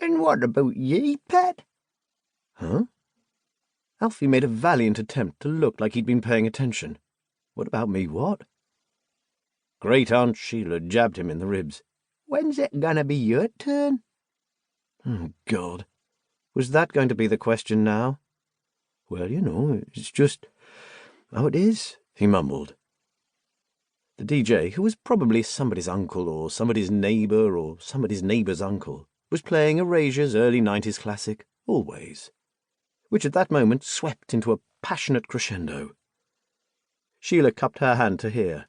And what about ye, pet? Huh? Alfie made a valiant attempt to look like he'd been paying attention. What about me, what? Great Aunt Sheila jabbed him in the ribs. When's it gonna be your turn? Oh, God. Was that going to be the question now? Well, it's just how it is, he mumbled. The DJ, who was probably somebody's uncle or somebody's neighbour or somebody's neighbour's uncle, was playing Erasure's early 90s classic, Always, which at that moment swept into a passionate crescendo. Sheila cupped her hand to hear.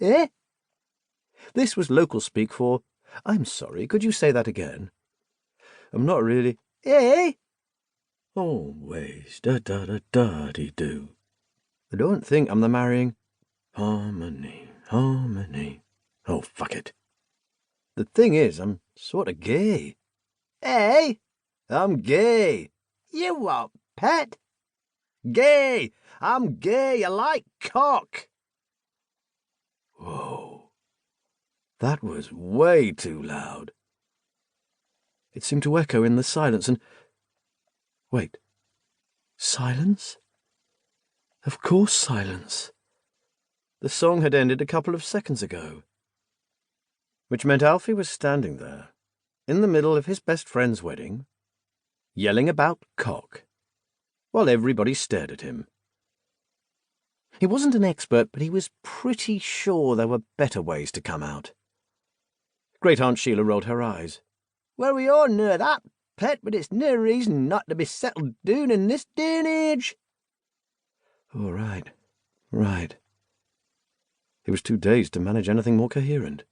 Eh? This was local speak for, I'm sorry, could you say that again? I'm not really... Eh? Always, da-da-da-da-dee-do. I don't think I'm the marrying... Harmony, harmony. Oh, fuck it. The thing is, I'm sort of gay. Eh? I'm gay. You what, pet? Gay! I'm gay, I like cock! Whoa. That was way too loud. It seemed to echo in the silence and... Wait. Silence? Of course silence. The song had ended a couple of seconds ago. Which meant Alfie was standing there, in the middle of his best friend's wedding, yelling about cock, while everybody stared at him. He wasn't an expert, but he was pretty sure there were better ways to come out. Great Aunt Sheila rolled her eyes. Well, we all know that, pet, but it's no reason not to be settled down in this day and age. Oh, right. He was too dazed to manage anything more coherent.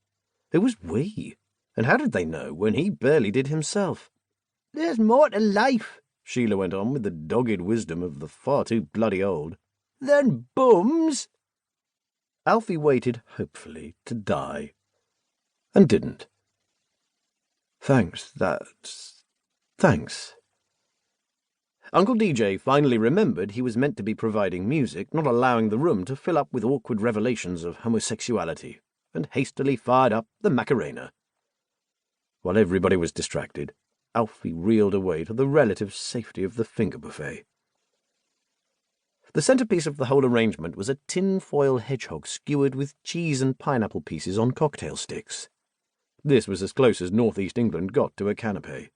It was we, and how did they know when he barely did himself? There's more to life, Sheila went on with the dogged wisdom of the far too bloody old, than bums. Alfie waited, hopefully, to die. And didn't. Thanks. Uncle DJ finally remembered he was meant to be providing music, not allowing the room to fill up with awkward revelations of homosexuality, and hastily fired up the Macarena. While everybody was distracted, Alfie reeled away to the relative safety of the finger buffet. The centrepiece of the whole arrangement was a tin-foil hedgehog skewered with cheese and pineapple pieces on cocktail sticks. This was as close as northeast England got to a canapé.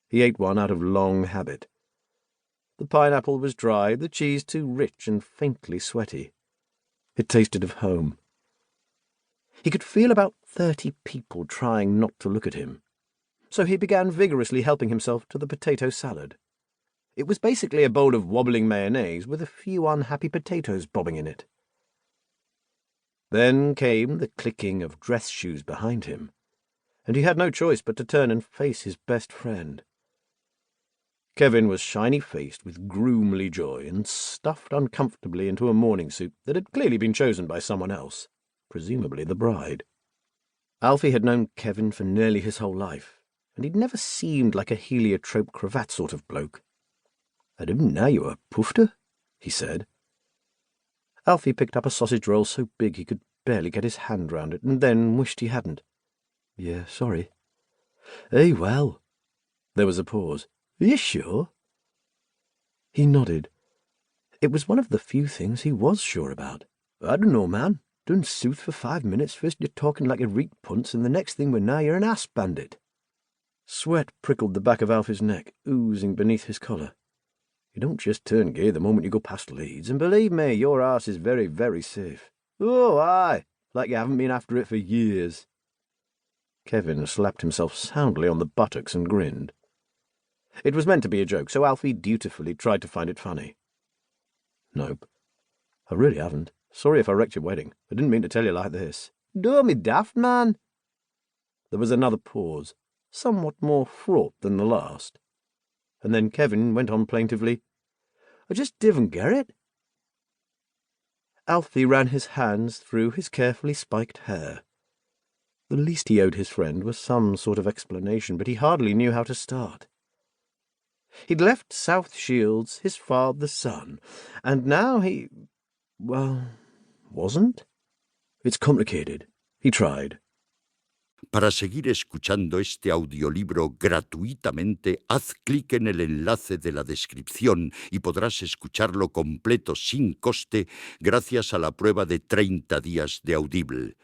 He ate one out of long habit. The pineapple was dry, the cheese too rich and faintly sweaty. It tasted of home. He could feel about 30 people trying not to look at him, so he began vigorously helping himself to the potato salad. It was basically a bowl of wobbling mayonnaise with a few unhappy potatoes bobbing in it. Then came the clicking of dress shoes behind him, and he had no choice but to turn and face his best friend. Kevin was shiny-faced with groomly joy and stuffed uncomfortably into a morning suit that had clearly been chosen by someone else, presumably the bride. Alfie had known Kevin for nearly his whole life, and he'd never seemed like a heliotrope cravat sort of bloke. "I didn't know you were poofter," he said. Alfie picked up a sausage roll so big he could barely get his hand round it, and then wished he hadn't. "Yeah, sorry." "Eh, well." There was a pause. "Are you sure?" He nodded. It was one of the few things he was sure about. "I don't know, man. Done sooth for 5 minutes. First you're talking like a reek punce, and the next thing we know you're an ass bandit." Sweat prickled the back of Alfie's neck, oozing beneath his collar. "You don't just turn gay the moment you go past Leeds, and believe me, your arse is very, very safe." "Oh, aye, like you haven't been after it for years." Kevin slapped himself soundly on the buttocks and grinned. It was meant to be a joke, so Alfie dutifully tried to find it funny. "Nope. I really haven't. Sorry if I wrecked your wedding. I didn't mean to tell you like this." "Don't be daft, man." There was another pause, somewhat more fraught than the last. And then Kevin went on plaintively, "I just didn't get it." Alfie ran his hands through his carefully spiked hair. The least he owed his friend was some sort of explanation, but he hardly knew how to start. He'd left South Shields, his father's son, and now he... well, wasn't? "It's complicated," he tried. Para seguir escuchando este audiolibro gratuitamente, haz clic en el enlace de la descripción y podrás escucharlo completo sin coste gracias a la prueba de 30 días de Audible.